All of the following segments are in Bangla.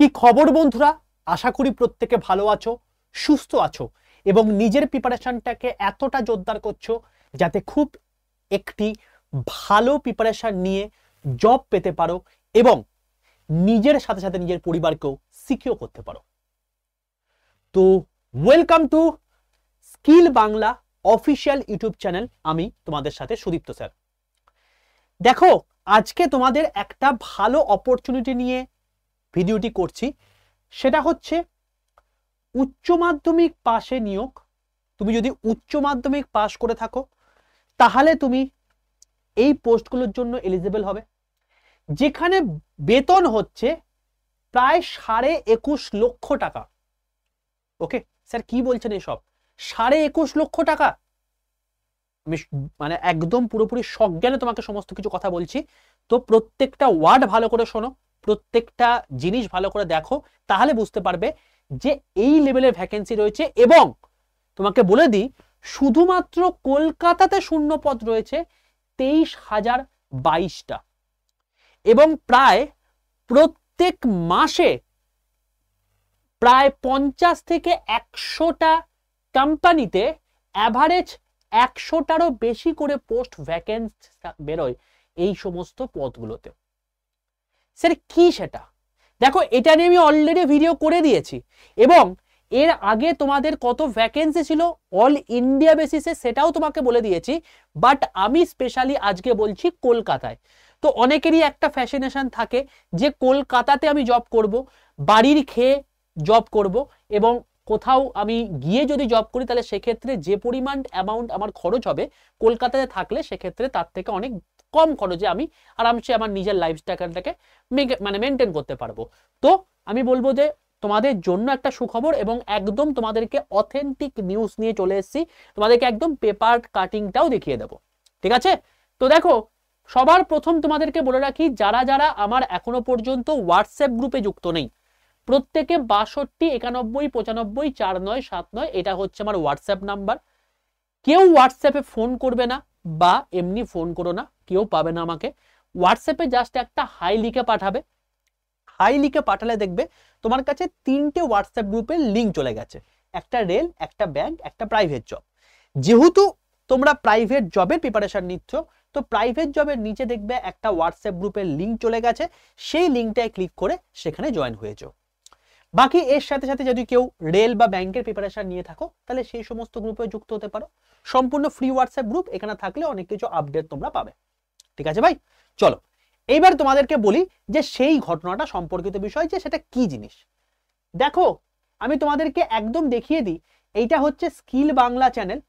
কি খবর বন্ধুরা, আশা করি প্রত্যেকে ভালো আছো, সুস্থ আছো এবং নিজের প্রিপারেশনটাকে এতটা জোরদার করছো যাতে খুব একটি ভালো প্রিপারেশন নিয়ে জব পেতে পারো এবং নিজের সাথে সাথে নিজের পরিবারকেও সিকিউর করতে পারো। তো welcome to skill Bangla official YouTube channel. আমি তোমাদের সাথে সুদীপ্ত স্যার। দেখো, আজকে তোমাদের একটা ভালো অপরচুনিটি নিয়ে ভিডিওটি করছি। সেটা হচ্ছে উচ্চ মাধ্যমিক পাশে নিয়োগ। তুমি যদি উচ্চ মাধ্যমিক পাশ করে থাকো তাহলে তুমি এই পোস্টগুলোর জন্য এলিজিবল হবে, যেখানে বেতন হচ্ছে প্রায় 21.5 লক্ষ টাকা। ওকে স্যার, কি বলছেন এসব? 21.5 লক্ষ টাকা? আমি মানে একদম পুরোপুরি সজ্ঞানে তোমাকে সমস্ত কিছু কথা বলছি। তো প্রত্যেকটা ওয়ার্ড ভালো করে শোনো, প্রত্যেকটা জিনিস ভালো করে দেখো, তাহলে বুঝতে পারবে যে এই লেভেলের ভ্যাকেন্সি রয়েছে। এবং তোমাকে বলে দিই, শুধুমাত্র কলকাতাতে শূন্য পদ রয়েছে 23,022টা এবং প্রায় প্রত্যেক মাসে প্রায় 50 থেকে 100টা কোম্পানিতে অ্যাভারেজ 100টারও বেশি করে পোস্ট ভ্যাকেন্সি বেরোয় এই সমস্ত পদগুলোতে। স্যার কি সেটা? দেখো, এটা নিয়ে আমি অলরেডি ভিডিও করে দিয়েছি এবং এর আগে তোমাদের কত ভ্যাকেন্সি ছিল অল ইন্ডিয়া বেসিসে সেটাও তোমাকে বলে দিয়েছি। বাট আমি স্পেশালি আজকে বলছি কলকাতায়। তো অনেকেরই একটা ফ্যাসিনেশন থাকে যে কলকাতাতে আমি জব করব, বাড়ির খেয়ে জব করব এবং কোথাও আমি গিয়ে যদি জব করি তাহলে সেক্ষেত্রে যে পরিমাণ অ্যামাউন্ট আমার খরচ হবে কলকাতাতে থাকলে সেক্ষেত্রে তার থেকে অনেক কম খরচে আমি আরামসে আমার নিজের লাইফস্টাইলটাকে মেনটেন করতে পারবো। তো আমি বলবো যে তোমাদের জন্য একটা সুখবর এবং একদম তোমাদেরকে অথেন্টিক নিউজ নিয়ে চলে এসেছি, তোমাদেরকে একদম পেপার কাটিংটাও দেখিয়ে দেবো। ঠিক আছে? তো দেখো, সবার প্রথম তোমাদেরকে বলে রাখি, যারা যারা আমার এখনো পর্যন্ত হোয়াটসঅ্যাপ গ্রুপে যুক্ত নেই প্রত্যেকে 62 91 95 4979 এটা হচ্ছে আমার হোয়াটসঅ্যাপ নাম্বার। কেউ হোয়াটসঅ্যাপে ফোন করবে না বা এমনি ফোন করো না, কেউ পাবে না আমাকে। হোয়াটসঅ্যাপে জাস্ট একটা হাই লিখে পাঠাবে। হাই লিখে পাঠালে দেখবে তোমার কাছে 3টে হোয়াটসঅ্যাপ গ্রুপের লিঙ্ক চলে গেছে, একটা রেল, একটা ব্যাংক, একটা প্রাইভেট জব। যেহেতু তোমরা প্রাইভেট জবের প্রিপারেশন নিচ্ছ, তো প্রাইভেট জবের নিচে দেখবে একটা হোয়াটসঅ্যাপ গ্রুপের লিঙ্ক চলে গেছে, সেই লিঙ্কটায় ক্লিক করে সেখানে জয়েন হয়ে যাও। বাকি এর সাথে সাথে যদি কেউ রেল বা ব্যাংকের প্রিপারেশন নিয়ে থাকো তাহলে সেই সমস্ত গ্রুপে যুক্ত হতে পারো। সম্পূর্ণ ফ্রি হোয়াটসঅ্যাপ গ্রুপ, এখানে থাকলে অনেক কিছু আপডেট তোমরা পাবে। ঠিক আছে ভাই? চলো এইবার তোমাদেরকে বলি যে সেই ঘটনাটা সম্পর্কিত বিষয়, যে সেটা কি জিনিস। দেখো, আমি তোমাদেরকে একদম দেখিয়ে দিই, এইটা হচ্ছে স্কিল বাংলা চ্যানেল।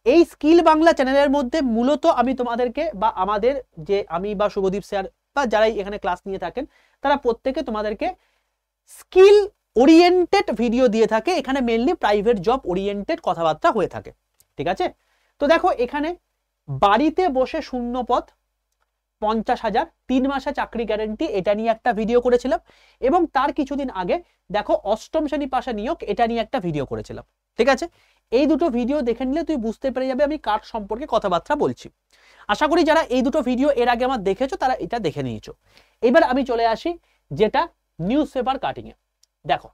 এই স্কিল বাংলা চ্যানেলের মধ্যে মূলত আমি তোমাদেরকে বা আমাদের যে আমি বা শুভদীপ স্যার বা যারাই এখানে ক্লাস নিয়ে থাকেন তারা প্রত্যেকে তোমাদেরকে স্কিল ওরিয়েন্টেড ভিডিও দিয়ে থাকে। এখানে মেনলি প্রাইভেট জব ওরিয়েন্টেড কথাবার্তা হয়ে থাকে। ঠিক আছে? তো দেখো, এখানে বাড়িতে বসে শূন্য পদ 50,000 3 মাসে চাকরি গ্যারেন্টি, এটা নিয়ে একটা ভিডিও করেছিলাম। এবং তার কিছুদিন আগে দেখো অষ্টম শ্রেণী পাশে নিয়োগ, এটা নিয়ে একটা ভিডিও করেছিলাম। ঠিক আছে? এই দুটো ভিডিও দেখে নিলে তুই বুঝতে পেরে যাবে আমি কার সম্পর্কে কথাবার্তা বলছি। আশা করি যারা এই দুটো ভিডিও এর আগে আমার দেখেছো তারা এটা দেখে নিয়েছো। এবার আমি চলে আসি যেটা নিউজ পেপার কাটিং এ। দেখো,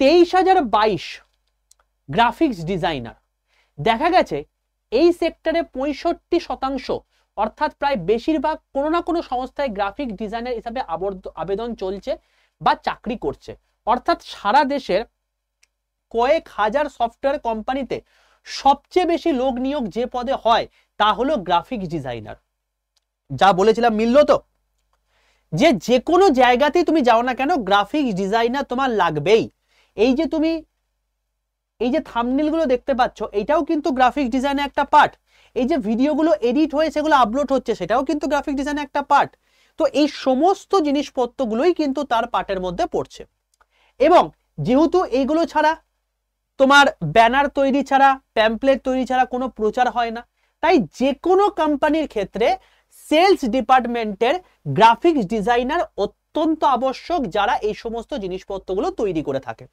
23,022 গ্রাফিক্স ডিজাইনার। দেখা গেছে এই সেক্টরে 65% অর্থাৎ প্রায় বেশিরভাগ কোনো না কোনো সংস্থায় গ্রাফিক ডিজাইনার হিসাবে আবেদন চলছে বা চাকরি করছে। অর্থাৎ সারা দেশের কয়েক হাজার সফটওয়্যার কোম্পানিতে সবচেয়ে বেশি লোক নিয়োগ যে পদে হয় তা হলো গ্রাফিক্স ডিজাইনার। যা বলেছিলাম মিলল তো? যে কোনো জায়গাতেই তুমি যাও না কেন গ্রাফিক্স ডিজাইনার তোমার লাগবেই। এই যে তুমি এই যে থাম্বনেলগুলো দেখতে পাচ্ছ এটাও কিন্তু গ্রাফিক্স ডিজাইনের একটা পার্ট। এই যে ভিডিওগুলো এডিট হয়ে সেগুলো আপলোড হচ্ছে সেটাও কিন্তু গ্রাফিক ডিজাইনের একটা পার্ট। তো এই সমস্ত জিনিসপত্রগুলোই কিন্তু তার পার্টের মধ্যে পড়ছে। এবং যেহেতু এইগুলো ছাড়া তোমার ব্যানার তৈরি ছাড়া, প্যাম্পলেট তৈরি ছাড়া কোনো প্রচার হয় না, তাই যে কোনো কোম্পানির ক্ষেত্রে সেলস ডিপার্টমেন্টের গ্রাফিক্স ডিজাইনার অত্যন্ত আবশ্যক, যারা এই সমস্ত জিনিসপত্রগুলো তৈরি করে থাকে।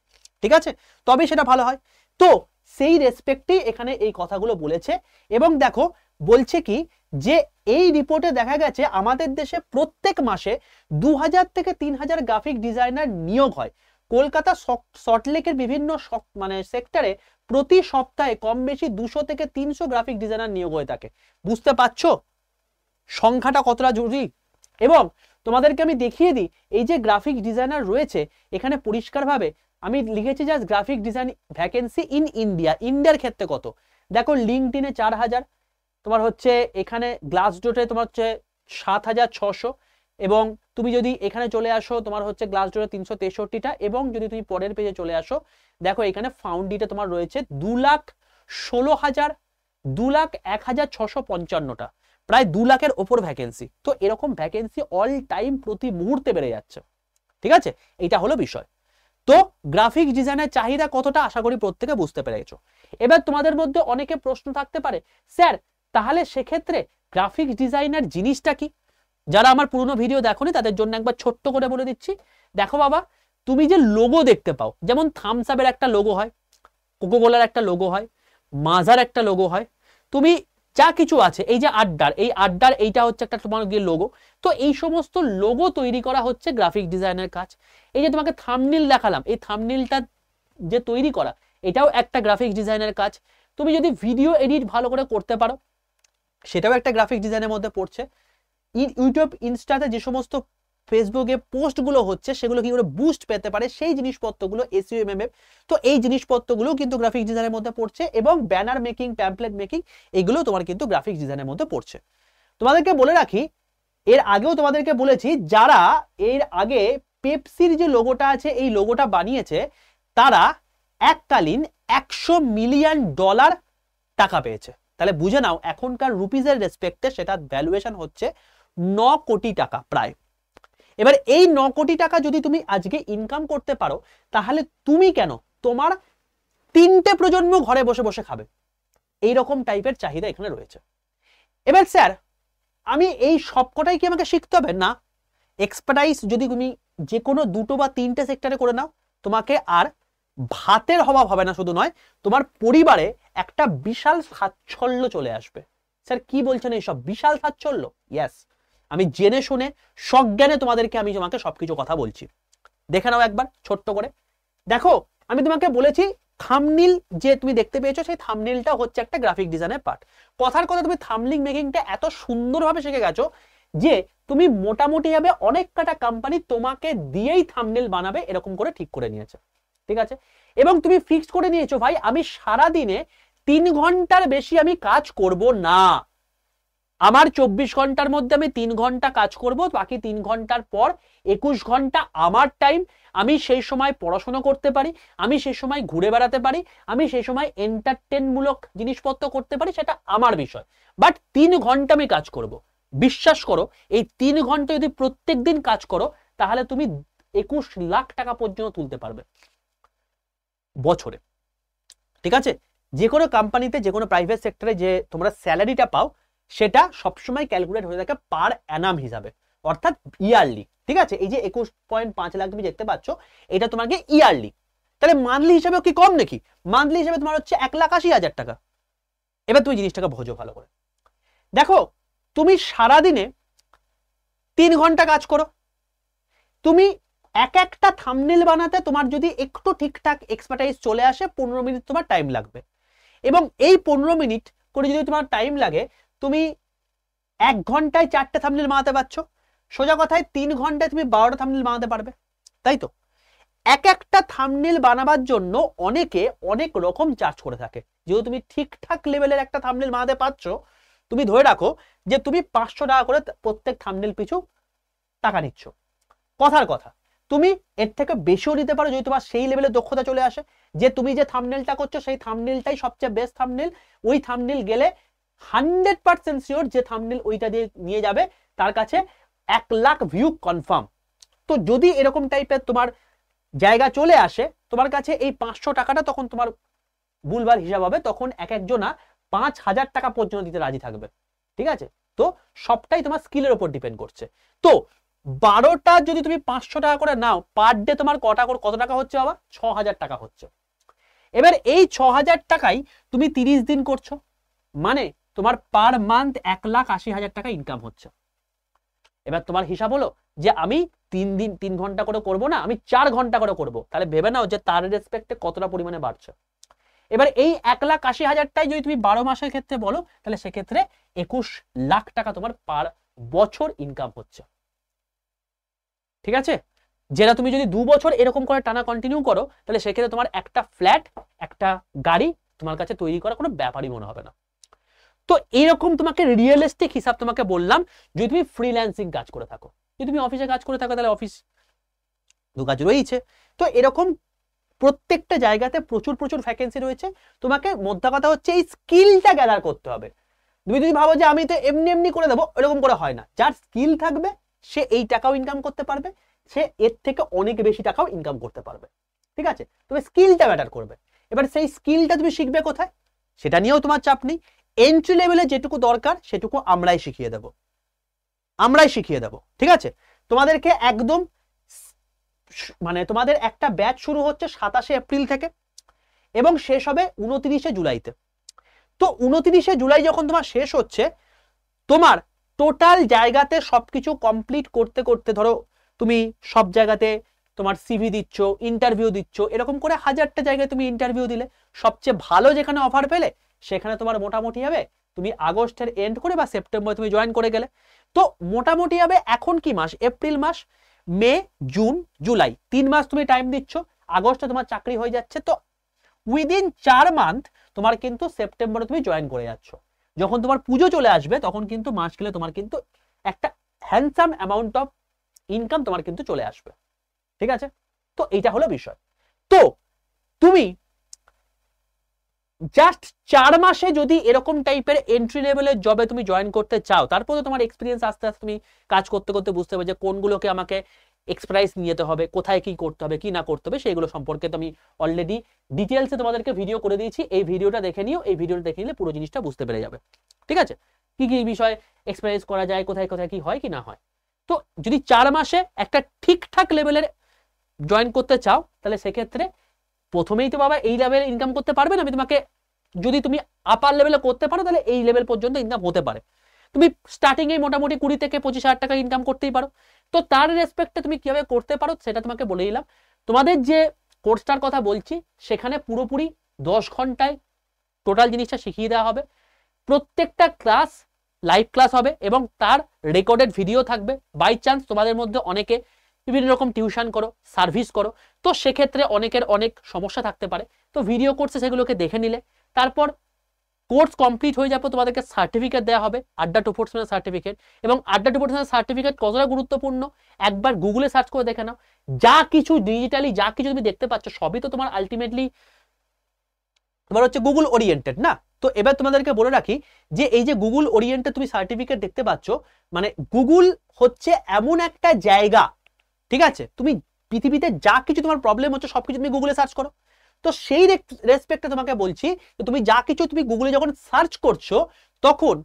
ঠিক আছে? তবে সেটা ভালো হয়। তো সেই রেসপেক্টেই এখানে এই কথাগুলো বলেছে। এবং দেখো বলছে কি যে এই রিপোর্টে দেখা গেছে আমাদের দেশে প্রত্যেক মাসে 2000 থেকে 3000 গ্রাফিক ডিজাইনার নিয়োগ হয়। কলকাতা সল্টলেকের বিভিন্ন মানে সেক্টরে প্রতি সপ্তাহে কম বেশি 200 থেকে 300 গ্রাফিক ডিজাইনার নিয়োগ হয়ে থাকে। বুঝতে পারছো সংখ্যাটা কতটা জরুরি? এবং তোমাদেরকে আমি দেখিয়ে দিই, এই যে গ্রাফিক ডিজাইনার রয়েছে এখানে পরিষ্কারভাবে আমি লিখেছি just graphic design vacancy in India. ইন্ডিয়ার ক্ষেত্রে কত দেখো, লিঙ্কডইনে 4000, তোমার হচ্ছে এখানে গ্লাসডোরে তোমার হচ্ছে 7600, এবং তুমি যদি এখানে চলে আসো তোমার হচ্ছে গ্লাসডোরে 363টা, এবং যদি তুমি পরের পেজে চলে আসো দেখো এখানে ফাউন্ডিতে তোমার রয়েছে 2,16,000, 2,01,655টা, প্রায় 2 লাখের ওপর ভ্যাকেন্সি। তো এরকম ভ্যাকেন্সি অল টাইম প্রতি মুহূর্তে বেড়ে যাচ্ছে, ঠিক আছে? এটা হলো বিষয়। তো গ্রাফিক ডিজাইনের চাহিদা কতটা আশা করি প্রত্যেকে বুঝতে পেরেছো। এবার তোমাদের মধ্যে অনেকে প্রশ্ন থাকতে পারে, স্যার তাহলে সেক্ষেত্রে গ্রাফিক ডিজাইনার জিনিসটা কি? যারা আমার পুরনো ভিডিও দেখোনি তাদের জন্য একবার ছোট্ট করে বলে দিচ্ছি। দেখো বাবা, তুমি যে লোগো দেখতে পাও, যেমন থামস আপের একটা লোগো হয়, কোকোকোলার একটা লোগো হয়, মাজার একটা লোগো হয়, তুমি যা কিছু আছে, এই যে আড্ডার এইটা হচ্ছে একটা তোমার গিয়ে লোগো। তো এই সমস্ত লোগো তৈরি করা হচ্ছে গ্রাফিক ডিজাইনের কাজ। এই যে তোমাকে থাম্বনেল দেখালাম, এই থাম্বনেলটা যে তৈরি করা এটাও একটা গ্রাফিক ডিজাইনের কাজ। তুমি যদি ভিডিও এডিট ভালো করে করতে পারো সেটাও একটা গ্রাফিক ডিজাইনের মধ্যে পড়ছে। ইউটিউব ইনস্টাতে যে সমস্ত ফেসবুকে পোস্টগুলো হচ্ছে সেগুলো কি করে বুস্ট পেতে পারে সেই জিনিসপত্রগুলো, এসইও এমএমএফ, তো এই জিনিসপত্রগুলো কিন্তু গ্রাফিক ডিজাইনের মধ্যে পড়ছে। এবং ব্যানার মেকিং, প্যাম্পলেট মেকিং, এগুলো তোমার কিন্তু গ্রাফিক ডিজাইনের মধ্যে পড়ছে। তোমাদেরকে বলে রাখি, এর আগেও তোমাদেরকে বলেছি, যারা এর আগে পেপসির যে লোগোটা আছে এই লোগোটা বানিয়েছে তারা এককালীন $100 মিলিয়ন টাকা পেয়েছে। তাহলে বুঝে নাও এখনকার রুপিজের রেসপেক্টে সেটা ভ্যালুয়েশন হচ্ছে 9 কোটি টাকা প্রায়। এবার এই 9 কোটি টাকা যদি তুমি আজকে ইনকাম করতে পারো তাহলে তুমি কেন তোমার 3টে প্রজন্ম ঘরে বসে বসে খাবে? এইরকম টাইপের চাহিদা এখানে রয়েছে। এবার স্যার আমি এই সবকটাই কি আমাকে শিখতে হবে? না, এক্সপার্টাইজ যদি তুমি যে কোনো 2টো বা 3টে সেক্টরে করে নাও তোমাকে আর ভাতের অভাব হবে না। শুধু নয়, তোমার পরিবারে একটা বিশাল স্বাচ্ছল্য চলে আসবে। স্যার কি বলছেন এইসব? বিশাল স্বাচ্ছল্য? ইয়েস, আমি জেনে শুনে সজ্ঞানে তোমাদেরকে তোমাকে সবকিছু কথা বলছি। দেখে নাও একবার ছোট্ট করে। দেখো আমি তোমাকে বলেছি থাম্বনেল যে তুমি দেখতে পেয়েছো সেই থাম্বনেলটা হচ্ছে একটা গ্রাফিক ডিজাইনের পার্ট। কথার কথা তুমি থাম্বনেল মেকিংটা এত সুন্দরভাবে শিখে গেছো যে তুমি মোটামুটি ভাবে অনেক কটা কোম্পানি তোমাকে দিয়েই থাম্বনেল বানাবে এরকম করে ঠিক করে নিয়েছে, ঠিক আছে? এবং তুমি ফিক্সড করে নিয়েছো ভাই আমি সারা দিনে 3 ঘন্টার বেশি আমি কাজ করব না। আমার 24 ঘন্টার মধ্যে আমি 3 ঘন্টা কাজ করব, বাকি 3 ঘন্টার পর 21 ঘন্টা আমার টাইম। আমি সেই সময় পড়াশোনা করতে পারি, আমি সেই সময় ঘুরে বেড়াতে পারি, আমি সেই সময় এন্টারটেনমূলক জিনিসপত্র করতে পারি, সেটা আমার বিষয়। বাট 3 ঘন্টা আমি কাজ করব। বিশ্বাস করো এই 3 ঘন্টা যদি প্রত্যেক দিন কাজ করো তাহলে তুমি 21 লাখ টাকা পর্যন্ত তুলতে পারবে বছরে, ঠিক আছে? যে কোনো কোম্পানিতে, যে কোনো প্রাইভেট সেক্টরে যে তোমরা স্যালারিটা পাও সেটা সবসময় ক্যালকুলেট হয়ে থাকে পার অ্যানাম হিসাবে, অর্থাৎ ইয়ারলি, ঠিক আছে? এই যে 21.5 লাখ তুমি দেখতে পাচ্ছ এটা তোমাকে ইয়ারলি, তাহলে মান্থলি হিসাবেও কি কম নাকি? মান্থলি হিসাবে তোমার হচ্ছে 1,80,000 টাকা। এবার তুমি জিনিসটাকে বোঝো ভালো করে। দেখো তুমি সারাদিনে 3 ঘন্টা কাজ করো, তুমি একটা থাম্বনেল বানাতে তোমার যদি একটু ঠিকঠাক এক্সপার্টাইজ চলে আসে 15 মিনিট তোমার টাইম লাগবে। এবং এই 15 মিনিট করে যদি তোমার টাইম লাগে তুমি 1 ঘন্টায় 4টে থাম্বনেল বানাতে পারছো। সোজা কথায় 3 ঘন্টায় তুমি 12টা থাম্বনেল বানাতে পারবে, তাই তো? একটা থাম্বনেল বানাবার জন্য অনেকে অনেক রকম চার্জ করে থাকে। যেহেতু তুমি ঠিকঠাক লেভেলের একটা থাম্বনেল বানাতে পারছো, তুমি ধরে রাখো যে তুমি 500 টাকা করে প্রত্যেক থাম্বনেল পিছু টাকা নিচ্ছ। কথার কথা তুমি এর থেকে বেশিও নিতে পারো যদি তোমার সেই লেভেলের দক্ষতা চলে আসে যে তুমি যে থাম্বনেলটা করছো সেই থাম্বনেলটাই সবচেয়ে বেস্ট থাম্বনেল। ওই থাম্বনেল গেলে 100% শিওর যে থাম্বনেল ওইটা দিয়ে নিয়ে যাবে তার কাছে 1 লাখ ভিউ কনফার্ম। তো যদি এরকম টাইপের তোমার জায়গা চলে আসে তোমার কাছে, এই 500 টাকাটা তখন তোমার ভুলভাল হিসাব হবে, তখন একজনা 5,000 টাকা পর্যন্ত দিতে রাজি থাকবে, ঠিক আছে? তো সবটাই তোমার স্কিলের উপর ডিপেন্ড করছে। তো 12টা যদি তুমি 500 টাকা করে নাও, পার ডে তোমার কত টাকা হচ্ছে বাবা? 6,000 টাকা হচ্ছে। এবার এই 6,000 টাকাই তুমি 30 দিন করছো, মানে তোমার পার মান্থ 1,80,000 টাকা ইনকাম হচ্ছে। এবার তোমার হিসাব হলো যে আমি 3 ঘন্টা করে করব না, আমি 4 ঘন্টা করে করব, তাহলে ভেবে নাও যে তার রেসপেক্টে কতটা পরিমাণে বাড়ছে। এবার এই 1,80,000টাই যদি তুমি 12 মাসের ক্ষেত্রে বলো, তাহলে সেক্ষেত্রে 21 লাখ টাকা তোমার পার বছর ইনকাম হচ্ছে। ঠিক আছে, যেটা তুমি যদি 2 বছর এরকম করে টানা কন্টিনিউ করো, তাহলে সেক্ষেত্রে তোমার একটা ফ্ল্যাট, একটা গাড়ি তোমার কাছে তৈরি করা কোনো ব্যাপারই মনে হবে না। তো এরকম তোমাকে রিয়েলিস্টিক হিসাব তোমাকে বললাম, যদি তুমি ফ্রিল্যান্সিং কাজ করে থাকো। যদি তুমি অফিসে কাজ করে থাকো, তাহলে অফিস দু কাজ রয়েছে। তো এরকম প্রত্যেকটা জায়গাতে প্রচুর প্রচুর ভ্যাকেন্সি রয়েছে। তোমাকে মোদ্দা কথা হচ্ছে এই স্কিলটা গ্যাদার করতে হবে। তুমি যদি ভাবো যে আমি তো এমনি এমনি করে দেবো, এরকম করে হয় না। যার স্কিল থাকবে সে এই টাকাও ইনকাম করতে পারবে, সে এর থেকে অনেক বেশি টাকাও ইনকাম করতে পারবে। ঠিক আছে, তবে স্কিলটা ম্যাটার করবে। এবার সেই স্কিলটা তুমি শিখবে কোথায়, সেটা নিয়েও তোমার চাপ নেই। এন্ট্রি লেভেলে যেটুকু দরকার সেটুকু আমরাই শিখিয়ে দেব, ঠিক আছে। তোমাদেরকে একদম মানে তোমাদের একটা ব্যাচ শুরু হচ্ছে 27শে এপ্রিল থেকে এবং শেষ হবে 29শে জুলাইতে। তো 29শে জুলাই যখন তোমার শেষ হচ্ছে, তোমার টোটাল জায়গাতে সবকিছু কমপ্লিট করতে করতে, ধরো তুমি সব জায়গাতে তোমার সিভি দিচ্ছ, ইন্টারভিউ দিচ্ছ, এরকম করে 1000টা জায়গায় তুমি ইন্টারভিউ দিলে, সবচেয়ে ভালো যেখানে অফার পেলে সেখানে তোমার মোটামুটি হবে তুমি আগস্টের এন্ড করে বা সেপ্টেম্বরে তুমি জয়েন করে গেলে। তো মোটামুটি হবে এখন কি মাস, এপ্রিল মাস, মে, জুন, জুলাই, 3 মাস তুমি টাইম দিচ্ছ, আগস্টে তোমার চাকরি হয়ে যাচ্ছে। তো উইদিন 4 মান্থ তোমার কিন্তু সেপ্টেম্বরে তুমি জয়েন করে যাচ্ছ। যখন তোমার পুজো চলে আসবে তখন কিন্তু মাস গেলে তোমার কিন্তু একটা হ্যান্ডসাম অ্যামাউন্ট অফ ইনকাম তোমার কিন্তু চলে আসবে। ঠিক আছে, তো এইটা হলো বিষয়। তো তুমি জাস্ট 4 মাসে যদি এরকম টাইপের এন্ট্রি লেভেলের জবে তুমি জয়েন করতে চাও, তারপরে তোমার এক্সপিরিয়েন্স আস্তে আস্তে তুমি কাজ করতে করতে বুঝতে হবে যে কোনগুলোকে আমাকে এক্সপ্রাইজ নিতে হবে, কোথায় কি করতে হবে কি না করতে হবে, সেইগুলো সম্পর্কে তো আমি অলরেডি ডিটেলসে তোমাদেরকে ভিডিও করে দিয়েছি। এই ভিডিওটা দেখে নিও, এই ভিডিওটা দেখে নিলে পুরো জিনিসটা বুঝতে পেরে যাবে। ঠিক আছে, কি কি বিষয় এক্সপ্রাইজ করা যায়, কোথায় কোথায় কি হয় কি না হয়। তো যদি 4 মাসে একটা ঠিকঠাক লেভেলের জয়েন করতে চাও, তাহলে সেক্ষেত্রে প্রথমেই তো বাবা এই লেভেলে ইনকাম করতে পারবে না। আমি তোমাকে, যদি তুমি আপার লেভেলে করতে পারো তাহলে এই লেভেল পর্যন্ত ইনকাম হতে পারে। তুমি স্টার্টিং এ মোটামুটি 20 থেকে 25,000 টাকা ইনকাম করতেই পারো। তো তার রেসপেক্টে তুমি কিভাবে করতে পারো সেটা তোমাকে বলে দিলাম। তোমাদের যে কোর্সটার কথা বলছি সেখানে পুরোপুরি 10 ঘন্টায় টোটাল জিনিসটা শিখিয়ে দেওয়া হবে। প্রত্যেকটা ক্লাস লাইভ ক্লাস হবে এবং তার রেকর্ডেড ভিডিও থাকবে। বাই চান্স তোমাদের মধ্যে অনেকে বিভিন্ন রকম টিউশন করো, সার্ভিস করো, তো সেক্ষেত্রে অনেকের অনেক সমস্যা থাকতে পারে। তো ভিডিও কোর্সে সেগুলোকে দেখে নিলে, তারপর কোর্স কমপ্লিট হয়ে যাবে, তোমাদেরকে সার্টিফিকেট দেওয়া হবে, আড্ডা 247 সার্টিফিকেট। এবং আড্ডা 247 সার্টিফিকেট কতটা গুরুত্বপূর্ণ একবার গুগলে সার্চ করে দেখে নাও। যা কিছু ডিজিটালি যা কিছু তুমি দেখতে পাচ্ছ সবই তো তোমার আলটিমেটলি তোমার হচ্ছে গুগল ওরিয়েন্টেড না। তো এবার তোমাদেরকে বলে রাখি যে এই যে গুগল ওরিয়েন্টেড তুমি সার্টিফিকেট দেখতে পাচ্ছ, মানে গুগল হচ্ছে এমন একটা জায়গা, ঠিক আছে, তুমি পৃথিবীতে যা কিছু তোমার প্রবলেম হচ্ছে সবকিছু তুমি গুগলে সার্চ করো। তো সেই রেসপেক্টে তোমাকে বলছি তুমি যা কিছু তুমি গুগলে যখন সার্চ করছো, তখন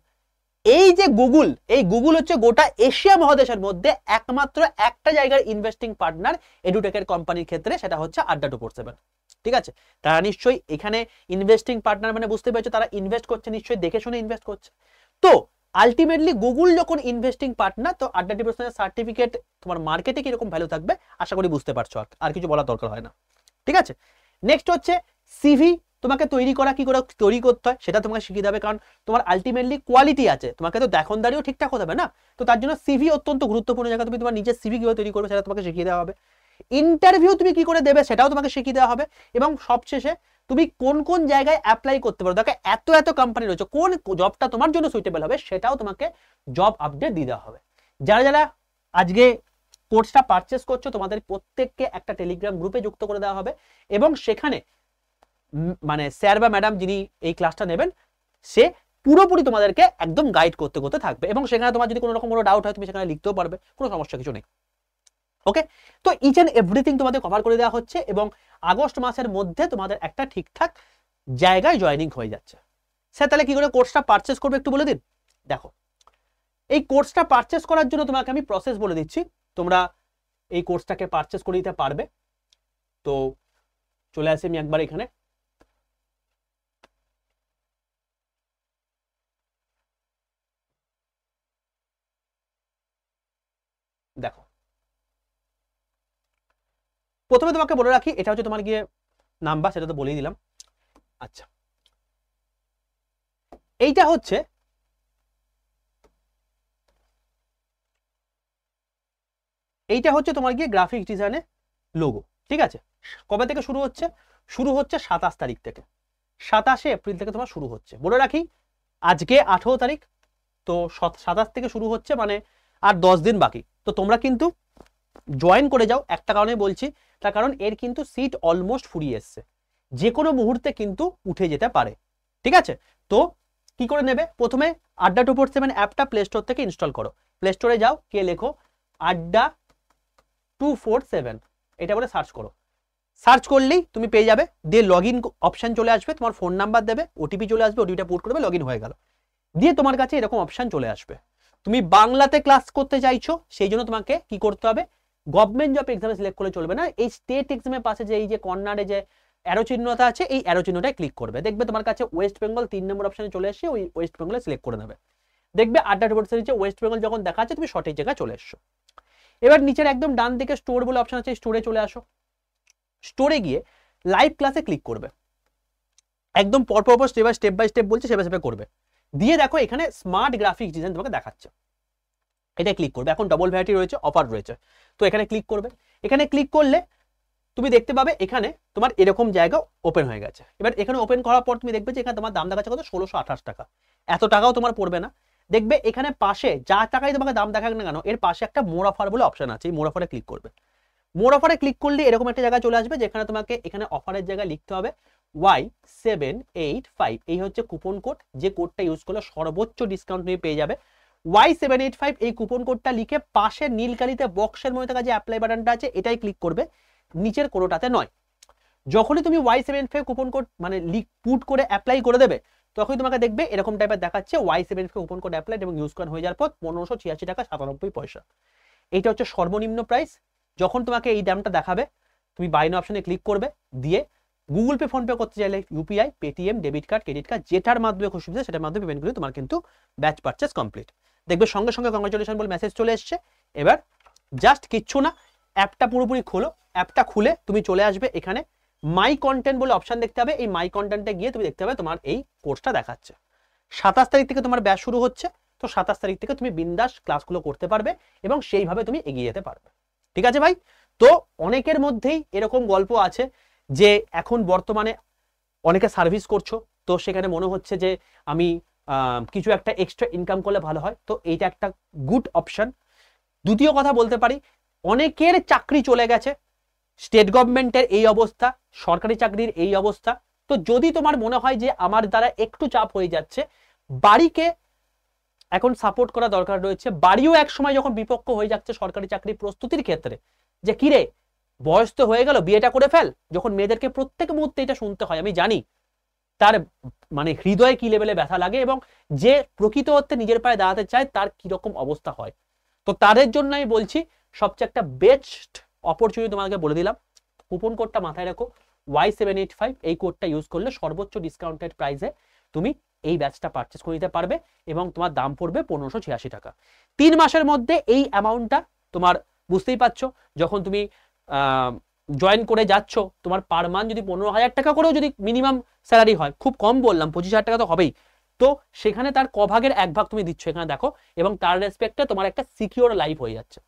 এই যে গুগল, এই গুগল হচ্ছে গোটা এশিয়া মহাদেশের মধ্যে একমাত্র একটা জায়গার ইনভেস্টিং পার্টনার এডুটেকের কোম্পানির ক্ষেত্রে, সেটা হচ্ছে আড্ডা 247। ঠিক আছে, তারা নিশ্চয়ই এখানে ইনভেস্টিং পার্টনার মানে বুঝতে পেরেছো তারা ইনভেস্ট করছে, নিশ্চয়ই দেখে শুনে ইনভেস্ট করছে। তো আলটিমেটলি গুগল যখন ইনভেস্টিং পার্টনার, তো আড্ডা 247 সার্টিফিকেট তোমার মার্কেটে কিরকম ভ্যালু থাকবে আশা করি বুঝতে পারছো, আর কিছু বলার দরকার হয় না। ঠিক আছে, নেক্সট হচ্ছে সিভি তোমাকে তৈরি করা, কি করে তৈরি করতে হয় সেটা তোমাকে শিখিয়ে দেবে। কারণ তোমার আলটিমেটলি কোয়ালিটি আছে, তোমাকে তো দেখনদারিও ঠিকঠাক হতে হবে না। তো তার জন্য সিভি অত্যন্ত গুরুত্বপূর্ণ জায়গা। তুমি তোমার নিজের সিভি কিভাবে তৈরি করবে সেটা তোমাকে শিখিয়ে দেওয়া হবে। ইন্টারভিউ তুমি কি করে দেবে সেটাও তোমাকে শিখিয়ে দেওয়া হবে। এবং সবশেষে তুমি কোন কোন জায়গায় অ্যাপ্লাই করতে পারো, দেখো এত এত কোম্পানি রয়েছে, কোন জবটা তোমার জন্য সুইটেবল হবে সেটাও তোমাকে জব আপডেট দিয়ে দেওয়া হবে। যারা যারা আজকে কোর্সটা পারচেস করছো তোমাদের প্রত্যেককে একটা টেলিগ্রাম গ্রুপে যুক্ত করে দেওয়া হবে এবং সেখানে মানে স্যার বা ম্যাডাম যিনি এই ক্লাসটা নেবেন সে পুরোপুরি তোমাদেরকে একদম গাইড করতে করতে থাকবে এবং সেখানে তোমার যদি কোনো রকম কোনো ডাউট হয় তুমি সেখানে লিখতেও পারবে, কোনো সমস্যা কিছু নেই। ওকে, তো ইচ এন্ড এভরিথিং তোমাদের কভার করে দেওয়া হচ্ছে এবং আগস্ট মাসের মধ্যে তোমাদের একটা ঠিকঠাক জায়গায় জয়েনিং হয়ে যাচ্ছে। স্যার তাহলে কি করে কোর্সটা পারচেস করবে একটু বলে দিন। দেখো, এই কোর্সটা পারচেস করার জন্য তোমাকে আমি প্রসেস বলে দিচ্ছি, তোমরা এই কোর্সটাকে পারচেস করে দিতে পারবে। তো চলে আসি আমি একবার এখানে। প্রথমে তোমাকে বলে রাখি, এটা হচ্ছে তোমার গিয়ে নাম্বার, সেটা তো বলেই দিলাম। আচ্ছা, এইটা হচ্ছে তোমার গিয়ে গ্রাফিক্স ডিজাইনের লোগো। ঠিক আছে, কবে থেকে শুরু হচ্ছে? শুরু হচ্ছে 27 তারিখ থেকে, 27শে এপ্রিল থেকে তোমার শুরু হচ্ছে। বলে রাখি আজকে 18 তারিখ, তো 27 থেকে শুরু হচ্ছে, মানে আর 10 দিন বাকি। তো তোমরা কিন্তু জয়েন করে যাও, একটা কারণে বলছি, তার কারণ এর কিন্তু সিট অলমোস্ট ফুরিয়ে এসছে, যে কোনো মুহূর্তে কিন্তু উঠে যেতে পারে। ঠিক আছে, তো কি করে নেবে? প্রথমে আড্ডা 247 অ্যাপটা প্লে স্টোর থেকে ইনস্টল করো। প্লে স্টোরে যাও, কে লেখো আড্ডা 247, এটা বলে সার্চ করো। সার্চ করলেই তুমি পেয়ে যাবে, দিয়ে লগ ইন অপশন চলে আসবে, তোমার ফোন নাম্বার দেবে, ওটিপি চলে আসবে, ওটিপিটা পুট করবে, লগ ইন হয়ে গেল। দিয়ে তোমার কাছে এরকম অপশন চলে আসবে। তুমি বাংলাতে ক্লাস করতে চাইছো, সেই জন্য তোমাকে কি করতে হবে? গভর্নমেন্ট জব এক্সামে সিলেক্ট করলে চলবে না, এই স্টেট এক্সামের পাশে যে এই যে কর্নারে যে অ্যারো চিহ্নটা আছে, এই অ্যারো চিহ্নটায় ক্লিক করবে। দেখবে তোমার কাছে ওয়েস্ট বেঙ্গল 3 নম্বর অপশনে চলে এসে ওই ওয়েস্ট বেঙ্গলে সিলেক্ট করে নেবে। দেখবে আড্ডা রিপোর্টসের যে ওয়েস্ট বেঙ্গল যখন দেখা যাচ্ছে, তুমি সঠিক জায়গায় চলে এসছো। এবার নিচের একদম ডান দিকে স্টোর বলে অপশন আছে, স্টোরে চলে আসো। স্টোরে গিয়ে লাইভ ক্লাসে ক্লিক করবে, একদম পরপর স্টেপ বাই স্টেপ বলছে, সেভাবে করবে। দিয়ে দেখো এখানে স্মার্ট গ্রাফিক্স ডিজাইন তোমাকে দেখাচ্ছে, এটা ক্লিক করবে। এখন ডবল ভ্যারাইটি রয়েছে, অফার রয়েছে, তো এখানে ক্লিক করবে। এখানে ক্লিক করলে তুমি দেখতে পাবে এখানে তোমার এরকম জায়গা ওপেন হয়ে গেছে। এবার এখানে ওপেন করার পর তুমি দেখবে যে এখানে তোমার দাম দেখাচ্ছে কত, 1628 টাকা। এত টাকাও তোমার পড়বে না। দেখবে এখানে পাশে যা টাকাই তোমাকে দাম দেখাক না কেন, এর পাশে একটা মোর অফার বলে অপশন আছে, এই মোর অফারে ক্লিক করবে। মোর অফারে ক্লিক করলে এরকম একটা জায়গা চলে আসবে, যেখানে তোমাকে এখানে অফারের জায়গায় লিখতে হবে Y785, এই হচ্ছে কুপন কোড, যে কোডটা ইউজ করলে সর্বোচ্চ ডিসকাউন্ট তুমি পেয়ে যাবে। Y785 এই কুপন কোডটা লিখে পাশে নীল কালিতে বক্সের মধ্যে থাকা যে অ্যাপ্লাই বাটনটা আছে, এটাই ক্লিক করবে, নিচের কোনোটাতে নয়। যখনই তুমি Y785 কুপন কোড মানে পুট করে অ্যাপ্লাই করে দেবে, তখনই তোমাকে দেখবে এরকম টাইপের দেখাচ্ছে Y785 কুপন কোড অ্যাপ্লাইড এবং ইউজ করা হয়ে যাওয়ার পর 1586 টাকা 97 পয়সা। এইটা হচ্ছে সর্বনিম্ন প্রাইস। যখন তোমাকে এই দামটা দেখাবে, তুমি বাই নাও অপশনে ক্লিক করবে, দিয়ে গুগল পে, ফোন পে করতে চাইলে UPI, Paytm, debit card, credit card, যেটার মাধ্যমে খুশি হবে সেটার মাধ্যমে পেমেন্ট করে তোমার কিন্তু ব্যাচ পারচেস কমপ্লিট। দেখবে সঙ্গে সঙ্গে কংগ্রাচুলেশন বলে মেসেজ চলে এসছে। এবার জাস্ট কিচ্ছু না, অ্যাপটা পুরোপুরি খোলো। অ্যাপটা খুলে তুমি চলে আসবে এখানে মাই কন্টেন্ট বলে অপশন দেখতে হবে, এই মাই কন্টেন্টে গিয়ে তুমি দেখতে পাবে তোমার এই কোর্সটা দেখাচ্ছে 27 তারিখ থেকে তোমার ব্যাচ শুরু হচ্ছে। তো 27 তারিখ থেকে তুমি বিন্দাস ক্লাসগুলো করতে পারবে এবং সেইভাবে তুমি এগিয়ে যেতে পারবে। ঠিক আছে ভাই? তো অনেকের মধ্যেই এরকম গল্প আছে যে এখন বর্তমানে অনেকে সার্ভিস করছো, তো সেখানে মনে হচ্ছে যে আমি কিছু একটা এক্সট্রা ইনকাম করলে ভালো হয়, তো এইটা একটা গুড অপশন। দ্বিতীয় কথা বলতে পারি, অনেকের চাকরি চলে গেছে, স্টেট গভর্নমেন্টের এই অবস্থা, সরকারি চাকরির এই অবস্থা। তো যদি তোমার মনে হয় যে আমার দ্বারা একটু চাপ হয়ে যাচ্ছে, বাড়িকে এখন সাপোর্ট করা দরকার রয়েছে। বাড়িও এক সময় যখন বিপক্ষ হয়ে যাচ্ছে সরকারি চাকরি প্রস্তুতির ক্ষেত্রে, যে কিরে বয়স তো হয়ে গেল, বিয়েটা করে ফেল, যখন মেয়েদেরকে প্রত্যেক মুহূর্তে এটা শুনতে হয়, আমি জানি তার মানে হৃদয়ে কি লেভেলে ব্যথা লাগে এবং যে প্রকৃত অর্থে নিজের পায়ে দাঁড়াতে চায় তার কিরকম অবস্থা হয়। তো তাদের জন্য আমি বলছি সবচেয়ে একটা বেস্ট অপরচুনিটি তোমাকে বলে দিলাম। কুপন কোডটা মাথায় রাখো, Y785, এই কোডটা ইউজ করলে সর্বোচ্চ ডিসকাউন্টেড প্রাইসে তুমি এই ব্যাচটা পারচেস করে নিতে পারবে এবং তোমার দাম পড়বে 1586 টাকা। 3 মাসের মধ্যে এই অ্যামাউন্টটা তোমার, বুঝতেই পারছো, যখন তুমি জয়েন করে যাচ্ছ, তোমার পার মান্থ যদি 15,000 টাকা করেও যদি মিনিমাম স্যালারি হয়, খুব কম বললাম, 25,000 টাকা তো হবেই, তো সেখানে তার ক ভাগের 1 ভাগ তুমি দিচ্ছ এখানে দেখো, এবং তার রেসপেক্টে তোমার একটা সিকিউর লাইফ হয়ে যাচ্ছে।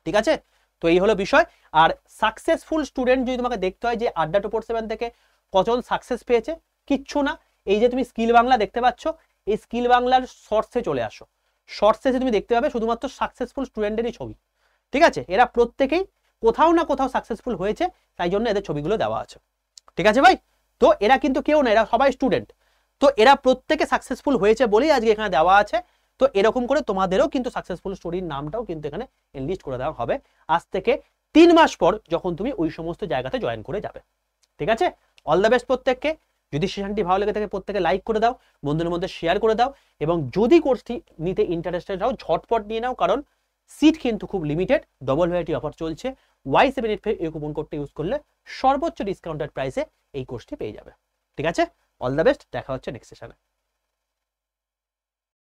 ঠিক আছে, তো এই হলো বিষয়। আর সাকসেসফুল স্টুডেন্ট যদি তোমাকে দেখতে হয় যে আড্ডা 247 থেকে কজন সাকসেস পেয়েছে, কিচ্ছু না, এই যে তুমি স্কিল বাংলা দেখতে পাচ্ছ, এই স্কিল বাংলার শর্টসে চলে আসো। শর্টসে তুমি দেখতে পাবে শুধুমাত্র সাকসেসফুল স্টুডেন্টেরই ছবি। ঠিক আছে, এরা প্রত্যেকেই কোথাও না কোথাও সাকসেসফুল হয়েছে, তাই জন্য এদের ছবিগুলো দেওয়া আছে। ঠিক আছে ভাই? তো এরা কিন্তু কেউ না, এরা সবাই স্টুডেন্ট। তো এরা প্রত্যেকে সাকসেসফুল হয়েছে বলেই আজকে এখানে দেওয়া আছে। তো এরকম করে তোমাদেরও কিন্তু সাকসেসফুল স্টোরির নামটাও কিন্তু এখানে এনলিস্ট করে দেওয়া হবে আজ থেকে 3 মাস পর, যখন তুমি ওই সমস্ত জায়গাতে জয়েন করে যাবে। ঠিক আছে, অল দ্য বেস্ট প্রত্যেককে। যদি সেশনটি ভালো লেগে থাকে প্রত্যেকে লাইক করে দাও, বন্ধুদের মধ্যে শেয়ার করে দাও, এবং যদি কোর্সটি নিতে ইন্টারেস্টেড হও ঝটপট নিয়ে নাও, কারণ সিট কিন্তু খুব লিমিটেড। ডবল ভ্যারাইটি অফার চলছে। Y785 এই কুপন কোডটা ইউজ করলে সর্বোচ্চ ডিসকাউন্টেড প্রাইসে এই কোর্সটি পেয়ে যাবে। ঠিক আছে, অল দ্য বেস্ট, দেখা হচ্ছে নেক্সট সেশনে।